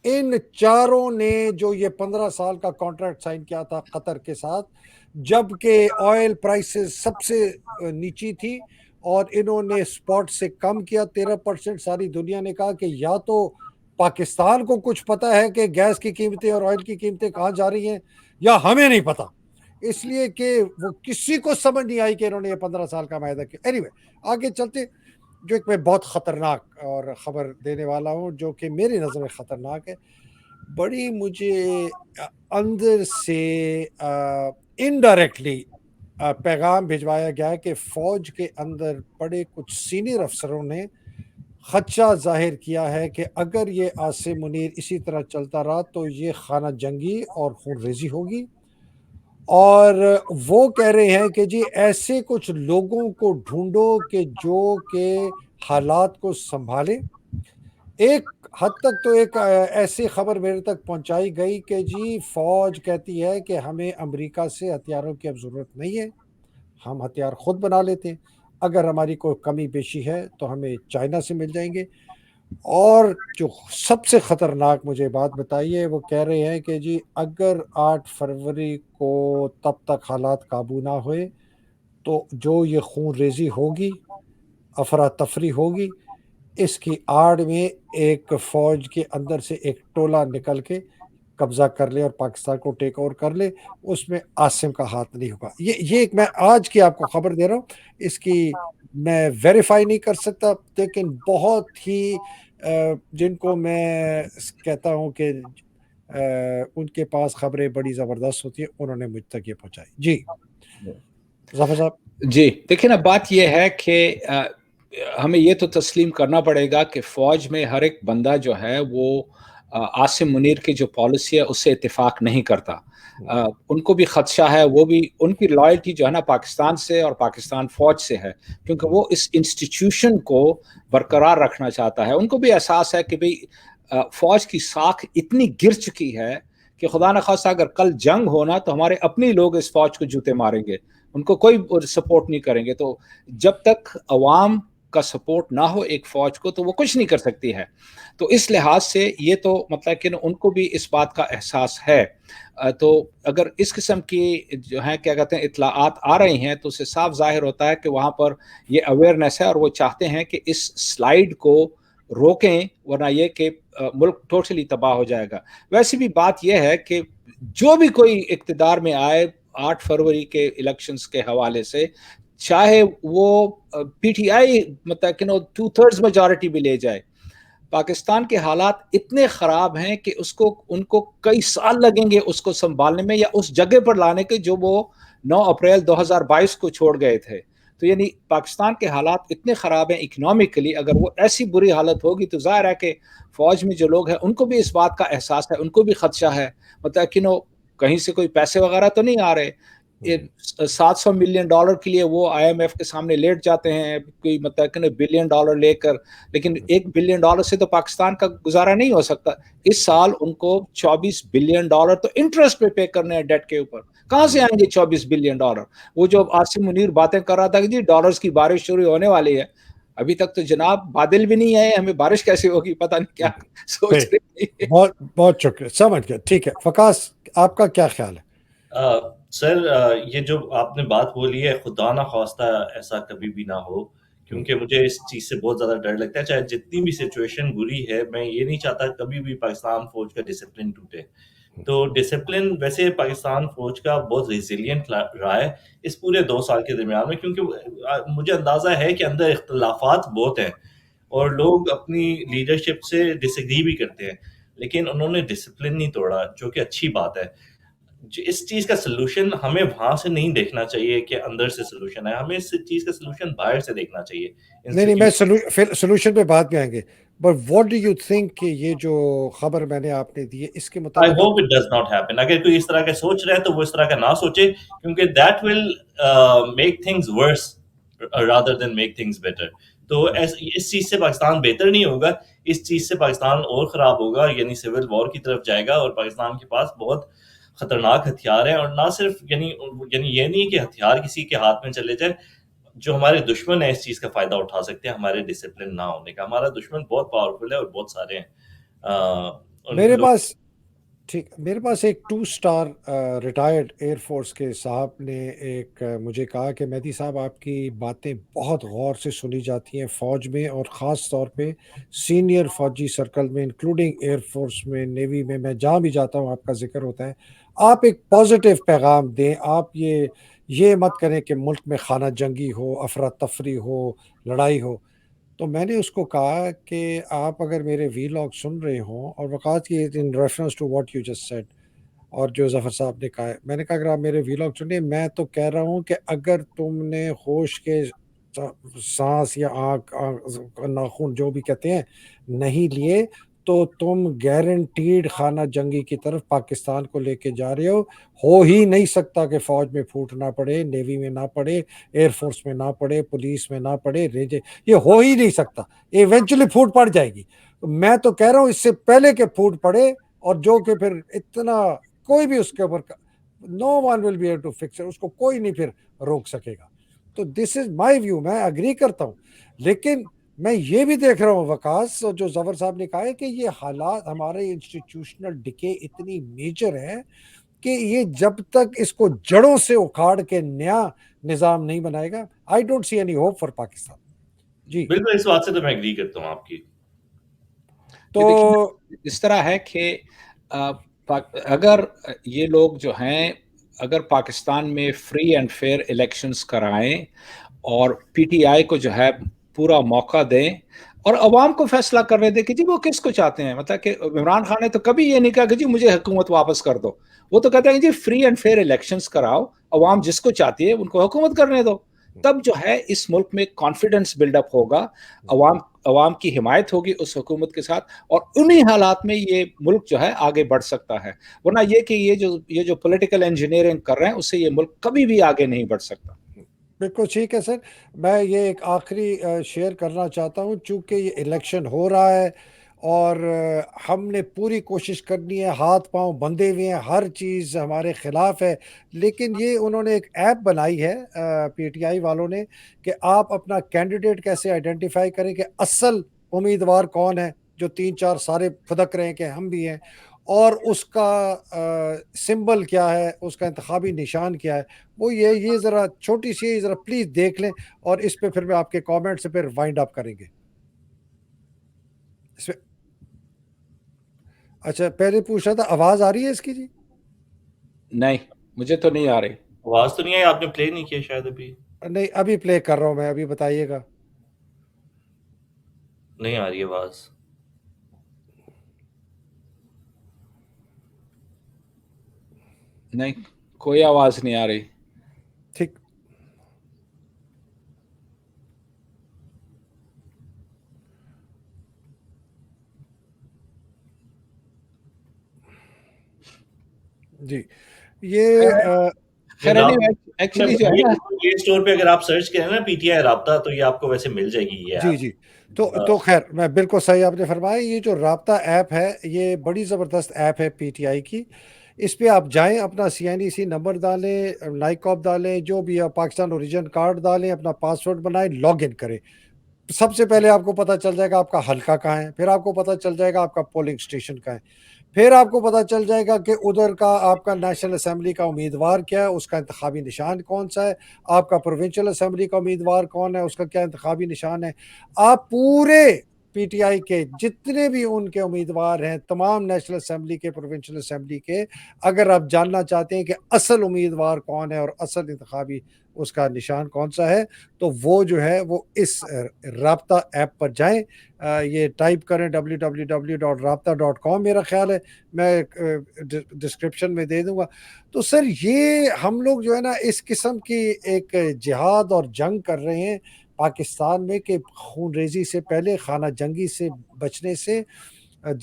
इन चारों ने जो ये 15 साल का कॉन्ट्रैक्ट साइन किया था कतर के साथ, जबकि ऑयल प्राइसेस सबसे नीची थी, और इन्होंने स्पॉट से कम किया 13%। सारी दुनिया ने कहा कि या तो पाकिस्तान को कुछ पता है कि गैस की कीमतें और ऑयल की कीमतें कहाँ जा रही हैं, या हमें नहीं पता। इसलिए कि वो किसी को समझ नहीं आई कि इन्होंने ये 15 साल का वायदा किया। एनीवे, आगे चलते, जो एक मैं बहुत ख़तरनाक और ख़बर देने वाला हूँ, जो कि मेरी नज़र में ख़तरनाक है। बड़ी मुझे अंदर से इनडायरेक्टली पैगाम भिजवाया गया है कि फ़ौज के अंदर बड़े कुछ सीनियर अफसरों ने खदशा जाहिर किया है कि अगर ये आसिम मुनीर इसी तरह चलता रहा तो ये खाना जंगी और खून रेजी होगी। और वो कह रहे हैं कि जी ऐसे कुछ लोगों को ढूंढो कि जो के हालात को संभाले। एक हद तक तो एक ऐसी खबर मेरे तक पहुंचाई गई कि जी फौज कहती है कि हमें अमेरिका से हथियारों की अब ज़रूरत नहीं है, हम हथियार खुद बना लेते हैं। अगर हमारी कोई कमी पेशी है तो हमें चाइना से मिल जाएंगे। और जो सबसे ख़तरनाक मुझे बात बताई है, वो कह रहे हैं कि जी अगर 8 फरवरी को तब तक हालात काबू ना हुए तो जो ये खून रेजी होगी, अफरा तफरी होगी, इसकी आड़ में एक फ़ौज के अंदर से एक टोला निकल के कब्ज़ा कर ले और पाकिस्तान को टेक ओवर कर ले, उसमें आसिम का हाथ नहीं होगा। ये एक मैं आज की आपको खबर दे रहा हूँ, इसकी मैं वेरीफाई नहीं कर सकता, लेकिन बहुत ही जिनको मैं कहता हूँ कि उनके पास खबरें बड़ी ज़बरदस्त होती हैं, उन्होंने मुझ तक ये पहुँचाई। जी ज़फ़र साहब। जी, देखिए ना, बात ये है कि हमें ये तो तस्लीम करना पड़ेगा कि फ़ौज में हर एक बंदा जो है वो आसिम मुनीर की जो पॉलिसी है उससे इत्तेफाक नहीं करता। उनको भी खदशा है, वो भी, उनकी लॉयल्टी जो है ना पाकिस्तान से और पाकिस्तान फ़ौज से है, क्योंकि वो इस इंस्टीट्यूशन को बरकरार रखना चाहता है। उनको भी एहसास है कि भाई फ़ौज की साख इतनी गिर चुकी है कि खुदा न खास्ता अगर कल जंग होना तो हमारे अपने लोग इस फ़ौज को जूते मारेंगे, उनको कोई सपोर्ट नहीं करेंगे। तो जब तक अवाम کا سپورٹ نہ ہو ایک فوج کو تو وہ کچھ نہیں کر سکتی ہے. تو اس لحاظ سے یہ تو مطلب کہ ان کو بھی اس بات کا احساس ہے. تو اگر اس قسم کی جو ہیں کیا کہتے ہیں اطلاعات آ رہی ہیں تو اس سے صاف ظاہر ہوتا ہے کہ وہاں پر یہ اویئرنیس ہے اور وہ چاہتے ہیں کہ اس سلائیڈ کو روکیں ورنہ یہ کہ ملک ٹوٹلی تباہ ہو جائے گا. ویسے بھی بات یہ ہے کہ جو بھی کوئی اقتدار میں آئے 8 فروری کے الیکشنز کے حوالے سے, چاہے وہ پی ٹی آئی مطلب کہ 2/3 میجارٹی بھی لے جائے, پاکستان کے حالات اتنے خراب ہیں کہ ان کو کئی سال لگیں گے اس کو سنبھالنے میں یا اس جگہ پر لانے کے جو وہ 9 اپریل 2022 کو چھوڑ گئے تھے. تو یعنی پاکستان کے حالات اتنے خراب ہیں اکنامکلی, اگر وہ ایسی بری حالت ہوگی تو ظاہر ہے کہ فوج میں جو لوگ ہیں ان کو بھی اس بات کا احساس ہے, ان کو بھی خدشہ ہے, مطلب کہ کہیں سے کوئی پیسے وغیرہ تو نہیں آ رہے. 700 ملین ڈالر کے لیے وہ آئی ایم ایف کے سامنے لیٹ جاتے ہیں کوئی مطلب کہ بلین ڈالر لے کر, لیکن 1 بلین ڈالر سے تو پاکستان کا گزارا نہیں ہو سکتا. اس سال ان کو 24 بلین ڈالر تو انٹرسٹ پہ کرنے ہیں ڈیٹ کے اوپر. کہاں سے آئیں گے 24 بلین ڈالر؟ وہ جو عاصم منیر باتیں کر رہا تھا کہ جی ڈالرز کی بارش شروع ہونے والی ہے, ابھی تک تو جناب بادل بھی نہیں آئے, ہمیں بارش کیسے ہوگی پتہ نہیں کیا سوچ رہی ہے. بہت شکریہ, سمجھ گیا, ٹھیک ہے. وقاص آپ کا کیا خیال ہے؟ سر یہ جو آپ نے بات بولی ہے خدا نہ خواستہ ایسا کبھی بھی نہ ہو, کیونکہ مجھے اس چیز سے بہت زیادہ ڈر لگتا ہے. چاہے جتنی بھی سچویشن بری ہے, میں یہ نہیں چاہتا کبھی بھی پاکستان فوج کا ڈسپلن ٹوٹے. تو ڈسپلن ویسے پاکستان فوج کا بہت ریزیلینٹ رہا ہے اس پورے 2 سال کے درمیان میں, کیونکہ مجھے اندازہ ہے کہ اندر اختلافات بہت ہیں اور لوگ اپنی لیڈرشپ سے ڈس ایگری بھی کرتے ہیں, لیکن انہوں نے ڈسپلن نہیں توڑا, جو کہ اچھی بات ہے. اس چیز کا سلوشن ہمیں وہاں سے نہیں دیکھنا چاہیے کہ اندر سے سلوشن ہے, ہمیں اس چیز کا سلوشن باہر سے دیکھنا چاہیے. نہیں, میں سلوشن پہ بعد میں آئیں گے, but what do you think کہ یہ جو خبر میں نے آپ نے دی ہے اس کے I متعلق hope it does not happen. اگر کوئی اس طرح کا سوچ رہا ہے تو وہ اس طرح کا نہ سوچے, کیونکہ that will make things worse rather than make things better. تو اس چیز سے پاکستان بہتر نہیں ہوگا, اس چیز سے پاکستان اور خراب ہوگا, یعنی سول وار کی طرف جائے گا. اور پاکستان کے پاس بہت خطرناک ہتھیار ہیں, اور نہ صرف یعنی یہ نہیں کہ ہتھیار کسی کے ہاتھ میں چلے جائے, جو ہمارے دشمن ہیں اس چیز کا فائدہ اٹھا سکتے ہیں ہمارے ڈسپلن نہ ہونے کا. ہمارا دشمن بہت پاورفل ہے اور بہت سارے ہیں. میرے پاس ایک 2 اسٹار ریٹائرڈ ایئر فورس کے صاحب نے ایک مجھے کہا کہ مہدی صاحب آپ کی باتیں بہت غور سے سنی جاتی ہیں فوج میں, اور خاص طور پہ سینئر فوجی سرکل میں, انکلوڈنگ ایئر فورس میں, نیوی میں جہاں بھی جاتا ہوں آپ کا ذکر ہوتا ہے. آپ ایک پازیٹیو پیغام دیں, آپ یہ مت کریں کہ ملک میں خانہ جنگی ہو, افراتفری ہو, لڑائی ہو. تو میں نے اس کو کہا کہ آپ اگر میرے وی لاگ سن رہے ہوں, اور وقت کی in reference to what you just said, اور جو ظفر صاحب نے کہا ہے, میں نے کہا اگر آپ میرے وی لاگ سنیں, میں تو کہہ رہا ہوں کہ اگر تم نے ہوش کے سانس یا آنکھ ناخن جو بھی کہتے ہیں نہیں لیے, تو تم گارنٹیڈ خانہ جنگی کی طرف پاکستان کو لے کے جا رہے ہو ہی نہیں سکتا کہ فوج میں پھوٹ نہ پڑے, نیوی میں نہ پڑے, ایئر فورس میں نہ پڑے, پولیس میں نہ پڑے, یہ ہو ہی نہیں سکتا. ایونچولی پھوٹ پڑ جائے گی. میں تو کہہ رہا ہوں اس سے پہلے کہ پھوٹ پڑے, اور جو کہ پھر اتنا کوئی بھی اس کے اوپر no one will be able to fix it, اس کو کوئی نہیں پھر روک سکے گا. تو دس از مائی ویو, میں اگری کرتا ہوں. لیکن میں یہ بھی دیکھ رہا ہوں وقاص, جو ظفر صاحب نے کہا ہے کہ یہ حالات ہمارے انسٹیٹیوشنل ڈکے اتنی میجر ہے کہ یہ جب تک اس کو جڑوں سے اکھاڑ کے نیا نظام نہیں بنائے گا, I don't see any hope for Pakistan. جی بالکل, اس بات سے تو میں اگری کرتا ہوں آپ کی. تو اس طرح ہے کہ اگر یہ لوگ جو ہیں اگر پاکستان میں فری اینڈ فیئر الیکشنز کرائیں اور پی ٹی آئی کو جو ہے پورا موقع دیں اور عوام کو فیصلہ کرنے دیں کہ جی وہ کس کو چاہتے ہیں. مطلب کہ عمران خان نے تو کبھی یہ نہیں کہا کہ جی مجھے حکومت واپس کر دو, وہ تو کہتے ہیں جی فری اینڈ فیئر الیکشنز کراؤ, عوام جس کو چاہتی ہے ان کو حکومت کرنے دو. تب جو ہے اس ملک میں کانفیڈنس بلڈ اپ ہوگا, عوام کی حمایت ہوگی اس حکومت کے ساتھ, اور انہی حالات میں یہ ملک جو ہے آگے بڑھ سکتا ہے. ورنہ یہ کہ یہ جو پولیٹیکل انجینئرنگ کر رہے ہیں اس سے یہ ملک کبھی بھی آگے نہیں بڑھ سکتا. بالکل ٹھیک ہے سر. میں یہ ایک آخری شیئر کرنا چاہتا ہوں, چونکہ یہ الیکشن ہو رہا ہے اور ہم نے پوری کوشش کرنی ہے, ہاتھ پاؤں بندھے ہوئے ہیں, ہر چیز ہمارے خلاف ہے, لیکن یہ انہوں نے ایک ایپ بنائی ہے پی ٹی آئی والوں نے کہ آپ اپنا کینڈیڈیٹ کیسے آئیڈینٹیفائی کریں کہ اصل امیدوار کون ہے, جو 3-4 سارے پھدک رہے ہیں کہ ہم بھی ہیں, اور اس کا سمبل کیا ہے, اس کا انتخابی نشان کیا ہے. وہ یہ ذرا چھوٹی سی ذرا پلیز دیکھ لیں, اور اس پہ پھر میں آپ کے کامنٹ سے پھر وائنڈ اپ کریں گے اس میں. اچھا, پہلے پوچھ رہا تھا آواز آ رہی ہے اس کی جی؟ نہیں, مجھے تو نہیں آ رہی. آواز تو نہیں آئی, آپ نے پلے نہیں کیا شاید ابھی. نہیں, ابھی پلے کر رہا ہوں میں, ابھی بتائیے گا. نہیں آ رہی آواز. نہیں, کوئی آواز نہیں آ رہی. ٹھیک, جی. یہ خیر ایکچولی جو ہے نا, پلے اسٹور پہ اگر آپ سرچ کریں نا پی ٹی آئی رابطہ, تو یہ آپ کو ویسے مل جائے گی یہ جی جی. تو خیر, میں بالکل صحیح آپ نے فرمایا. یہ جو رابطہ ایپ ہے یہ بڑی زبردست ایپ ہے پی ٹی آئی کی. اس پہ آپ جائیں, اپنا CNEC نمبر ڈالیں, نائکاپ ڈالیں, جو بھی پاکستان اوریجن کارڈ ڈالیں, اپنا پاسورڈ بنائیں, لاگ ان کریں. سب سے پہلے آپ کو پتہ چل جائے گا آپ کا حلقہ کہاں ہے, پھر آپ کو پتہ چل جائے گا آپ کا پولنگ اسٹیشن کہاں ہے, پھر آپ کو پتہ چل جائے گا کہ ادھر کا آپ کا نیشنل اسمبلی کا امیدوار کیا ہے, اس کا انتخابی نشان کون سا ہے, آپ کا پروونشل اسمبلی کا امیدوار کون ہے, اس کا کیا انتخابی نشان ہے. آپ پورے پی ٹی آئی کے جتنے بھی ان کے امیدوار ہیں, تمام نیشنل اسمبلی کے, پروونشل اسمبلی کے, اگر آپ جاننا چاہتے ہیں کہ اصل امیدوار کون ہے اور اصل انتخابی اس کا نشان کون سا ہے, تو وہ جو ہے وہ اس رابطہ ایپ پر جائیں. یہ ٹائپ کریں www.rabta.com, میرا خیال ہے میں ڈسکرپشن میں دے دوں گا. تو سر یہ ہم لوگ جو ہے نا اس قسم کی ایک جہاد اور جنگ کر رہے ہیں پاکستان میں کہ خون ریزی سے پہلے, خانہ جنگی سے بچنے سے,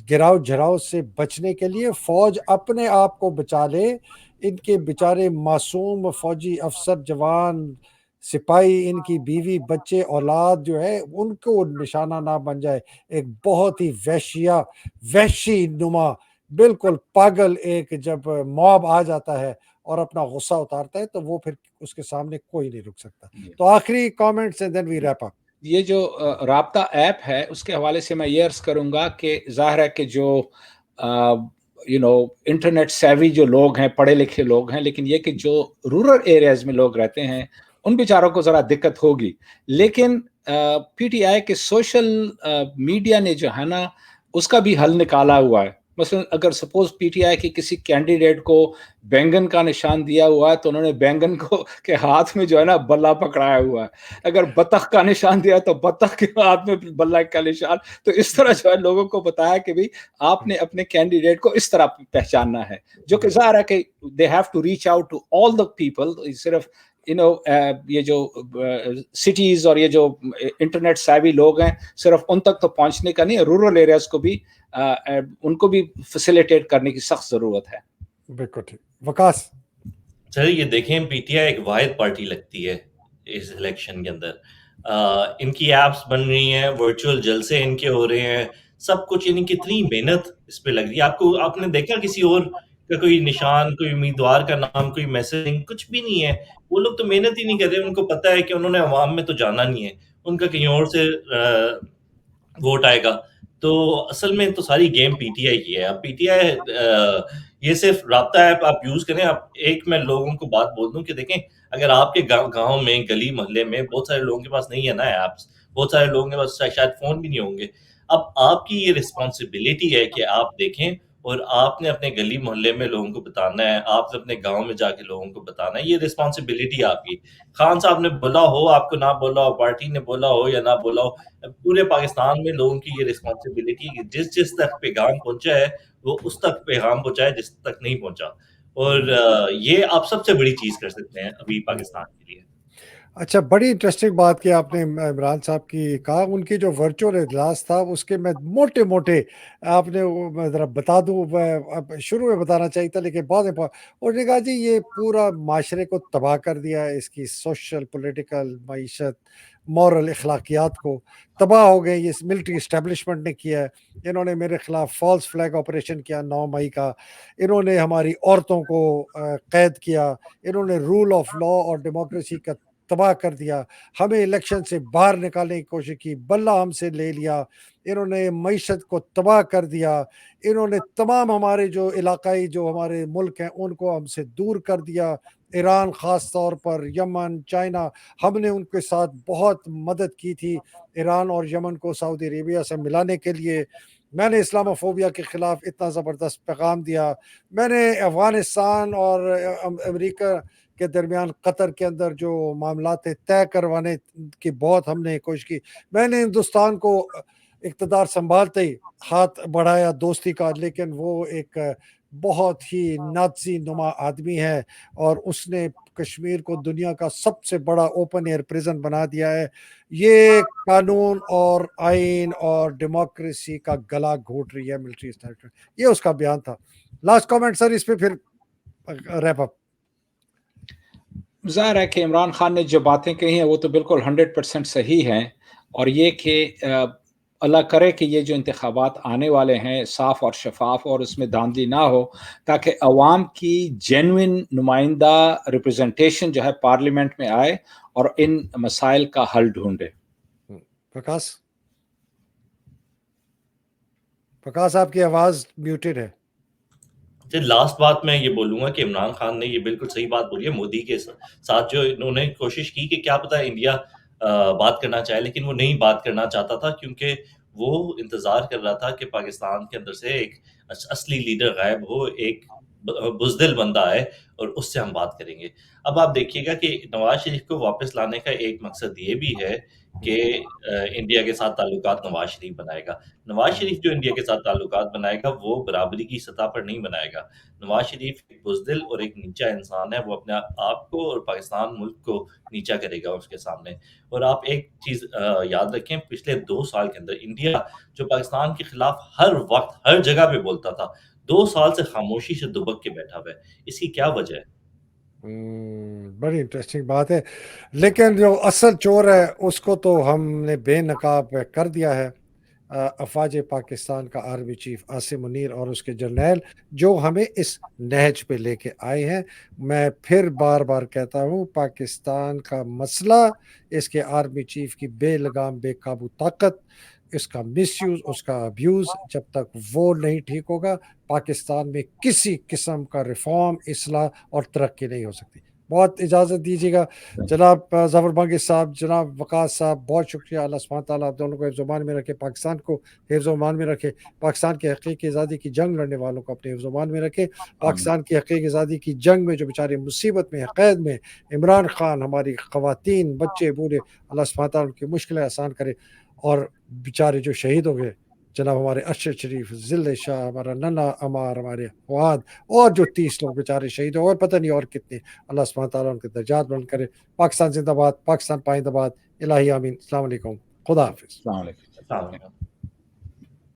گراؤ جھراؤ سے بچنے کے لیے فوج اپنے آپ کو بچا لے. ان کے بیچارے معصوم فوجی افسر, جوان, سپاہی, ان کی بیوی بچے اولاد جو ہے ان کو نشانہ نہ بن جائے. ایک بہت ہی وحشی نما, بالکل پاگل ایک جب موب آ جاتا ہے اور اپنا غصہ اتارتا ہے تو وہ پھر اس کے سامنے کوئی نہیں رک سکتا. تو آخری comments and then we wrap up. یہ جو رابطہ ایپ ہے اس کے حوالے سے میں یہ عرض کروں گا کہ ظاہر ہے کہ جو انٹرنیٹ سیوی جو لوگ ہیں, پڑھے لکھے لوگ ہیں, لیکن یہ کہ جو رورل ایریاز میں لوگ رہتے ہیں ان بیچاروں کو ذرا دقت ہوگی. لیکن پی ٹی آئی کے سوشل میڈیا نے جو ہے نا اس کا بھی حل نکالا ہوا ہے. مثلا اگر سپوز پی ٹی آئی کے کسی کینڈیڈیٹ کو بینگن کا نشان دیا ہوا ہے تو انہوں نے بینگن کو کے ہاتھ میں جو ہے نا بلہ پکڑایا ہوا ہے. اگر بطخ کا نشان دیا تو بطخ کے ہاتھ میں بلہ کا نشان. تو اس طرح جو ہے لوگوں کو بتایا کہ بھئی آپ نے اپنے کینڈیڈیٹ کو اس طرح پہچاننا ہے, جو کہ ظاہر ہے کہ they have to reach out to all the people. صرف یہ جو سٹیز اور یہ جو انٹرنیٹ سیوی لوگ ہیں صرف ان تک تو پہنچنے کا نہیں, رورل ایریاز کو بھی ان کو بھی فیسیلیٹیٹ کرنے کی سخت ضرورت ہے. بالکل ٹھیک. وکاس سر یہ دیکھیں پی ٹی آئی ایک واحد پارٹی لگتی ہے اس الیکشن کے اندر. ان کی ایپس بن رہی ہیں, ورچوئل جلسے ان کے ہو رہے ہیں, سب کچھ, یعنی کتنی محنت اس پہ لگ رہی ہے. آپ نے دیکھا کسی اور کا کوئی نشان, کوئی امیدوار کا نام, کوئی میسجنگ, کچھ بھی نہیں ہے. وہ لوگ تو محنت ہی نہیں کر رہے, ان کو پتہ ہے کہ انہوں نے عوام میں تو جانا نہیں ہے, ان کا کہیں اور سے ووٹ آئے گا. تو اصل میں تو ساری گیم پی ٹی آئی کی ہے. اب پی ٹی آئی یہ صرف رابطہ ایپ آپ یوز کریں. اب ایک میں لوگوں کو بات بول دوں کہ دیکھیں اگر آپ کے گاؤں میں, گلی محلے میں بہت سارے لوگوں کے پاس نہیں ہے نا ایپس, بہت سارے لوگوں کے پاس شاید فون بھی نہیں ہوں گے. اب آپ کی یہ رسپانسبلٹی ہے کہ آپ دیکھیں اور آپ نے اپنے گلی محلے میں لوگوں کو بتانا ہے, آپ نے اپنے گاؤں میں جا کے لوگوں کو بتانا ہے. یہ رسپانسبلٹی آپ کی. خان صاحب نے بولا ہو, آپ کو نہ بولا ہو, پارٹی نے بولا ہو یا نہ بولا ہو, پورے پاکستان میں لوگوں کی یہ رسپانسبلٹی ہے کہ جس تک پیغام پہنچا ہے وہ اس تک پیغام پہنچائے جس تک نہیں پہنچا. اور یہ آپ سب سے بڑی چیز کر سکتے ہیں ابھی پاکستان کے لیے. अच्छा, बड़ी इंटरेस्टिंग बात की आपने इमरान साहब की कहा, उनकी जो वर्चुअल इजलास था उसके मैं मोटे-मोटे आपने वो मैं ज़रा बता दूँ, मैं अब शुरू में बताना चाहिए था लेकिन बाद में उन्होंने कहा जी ये पूरा माशरे को तबाह कर दिया है, इसकी सोशल, पॉलिटिकल, मईशत, मॉरल अखलाकियात को तबाह हो गए, ये मिलिट्री एस्टेब्लिशमेंट ने किया है। इन्होंने मेरे खिलाफ फ़ॉल्स फ्लैग ऑपरेशन किया 9 मई का, इन्होंने हमारी औरतों को कैद किया, इन्होंने रूल ऑफ लॉ और डेमोक्रेसी का तबाह कर दिया, हमें इलेक्शन से बाहर निकालने की कोशिश की, बल्ला हमसे ले लिया, इन्होंने मईशत को तबाह कर दिया, इन्होंने तमाम हमारे जो इलाकाई जो हमारे मुल्क हैं उनको हमसे दूर कर दिया, ईरान ख़ास तौर पर, यमन, चाइना, हमने उनके साथ बहुत मदद की थी, ईरान और यमन को सऊदी अरेबिया से मिलाने के लिए। मैंने इस्लामोफोबिया के ख़िलाफ़ इतना ज़बरदस्त पैगाम दिया, मैंने अफ़गानिस्तान और अमेरिका के दरमियान कतर के अंदर जो मामलात थे तय करवाने की बहुत हमने कोशिश की। मैंने हिंदुस्तान को इक़्तिदार सँभालते ही हाथ बढ़ाया दोस्ती का, लेकिन वो एक बहुत ही नाज़ी नुमा आदमी है और उसने कश्मीर को दुनिया का सबसे बड़ा ओपन एयर प्रिज़न बना दिया है। ये कानून और आइन और डेमोक्रेसी का गला घोट रही है मिलिट्री एस्टेब्लिशमेंट। ये उसका बयान था। लास्ट कमेंट सर इस पे फिर रैप अप। ज़ाहिर है कि इमरान खान ने जो बातें कही हैं वो तो बिल्कुल 100% सही हैं, और ये कि अल्लाह करे कि ये जो इंतखाबात आने वाले हैं साफ़ और शफ़ाफ़ और उसमें धांधली ना हो, ताकि अवाम की जेन्युइन नुमाइंदा रिप्रेजेंटेशन जो है पार्लियामेंट में आए और इन मसाइल का हल ढूंढे। प्रकाश प्रकाश आपकी आवाज़ म्यूटेड है। जी, लास्ट बात मैं ये बोलूँगा कि इमरान खान ने ये बिल्कुल सही बात बोली है। मोदी के साथ जो इन्होंने कोशिश की कि क्या पता इंडिया बात करना चाहे, लेकिन वो नहीं बात करना चाहता था, क्योंकि वो इंतज़ार कर रहा था कि पाकिस्तान के अंदर से एक असली लीडर गायब हो, एक बुज़दिल बंदा आए और उससे हम बात करेंगे। अब आप देखिएगा कि नवाज़ शरीफ को वापस लाने का एक मकसद ये भी है कि इंडिया के साथ ताल्लुकात नवाज़ शरीफ बनाएगा। नवाज़ शरीफ जो इंडिया के साथ ताल्लुकात बनाएगा, वो बराबरी की सतह पर नहीं बनाएगा। नवाज़ शरीफ एक बुज़दिल और एक नीचा इंसान है, वो अपने आप को और पाकिस्तान मुल्क को नीचा करेगा उसके सामने। और आप एक चीज़ याद रखें, पिछले 2 साल के अंदर इंडिया जो पाकिस्तान के खिलाफ हर वक़्त, हर जगह पे बोलता था, 2 साल से खामोशी से दुबक के बैठा हुआ है। इसकी क्या वजह है? बड़ी इंटरेस्टिंग बात है, लेकिन जो असल चोर है उसको तो हमने बेनकाब कर दिया है। अफवाज पाकिस्तान का आर्मी चीफ आसिम मुनीर और उसके जर्नैल जो हमें इस नहज पे लेके आए हैं। मैं फिर बार बार कहता हूँ, पाकिस्तान का मसला इसके आर्मी चीफ की बेलगाम बेकाबू ताकत, इसका मिसयूज, उसका अब्यूज़, जब तक वो नहीं ठीक होगा पाकिस्तान में किसी किस्म का रिफॉर्म, इस्लाह और तरक्की नहीं हो सकती। बहुत इजाज़त दीजिएगा जनाब ज़फ़र बांगी साहब, जनाब वक़ास साहब, बहुत शुक्रिया। अल्लाह सुब्हान तआला आप दोनों को हिफ्ज़-ओ-मान में रखे, पाकिस्तान को हिफ्ज़-ओ-मान में रखे, पाकिस्तान की हकीकी आज़ादी की जंग लड़ने वालों को अपने हिफ्ज़-ओ-मान में रखे, पाकिस्तान की हकीकी आज़ादी की जंग में जो बेचारे मुसीबत में हैं, क़ैद में, इमरान खान, हमारी ख़वातीन, बच्चे, बूढ़े, अल्लाह सुब्हान तआला उनकी मुश्किलें आसान करे। और बेचारे जो शहीद हो गए, जनाब हमारे अरशद शरीफ, ज़िल्द शाह, हमारा नन्हा अमार, हमारे फुआद, और जो 30 लोग बेचारे शहीद हो, और पता नहीं और कितने, अल्लाह सुब्हान तआला उनके दर्जात बुलंद करे। पाकिस्तान ज़िंदाबाद, पाकिस्तान पाइंदाबाद, इलाही आमीन। अस्सलाम वालेकुम, खुदा हाफ़िज़। अस्सलाम वालेकुम। अस्सलाम वालेकुम।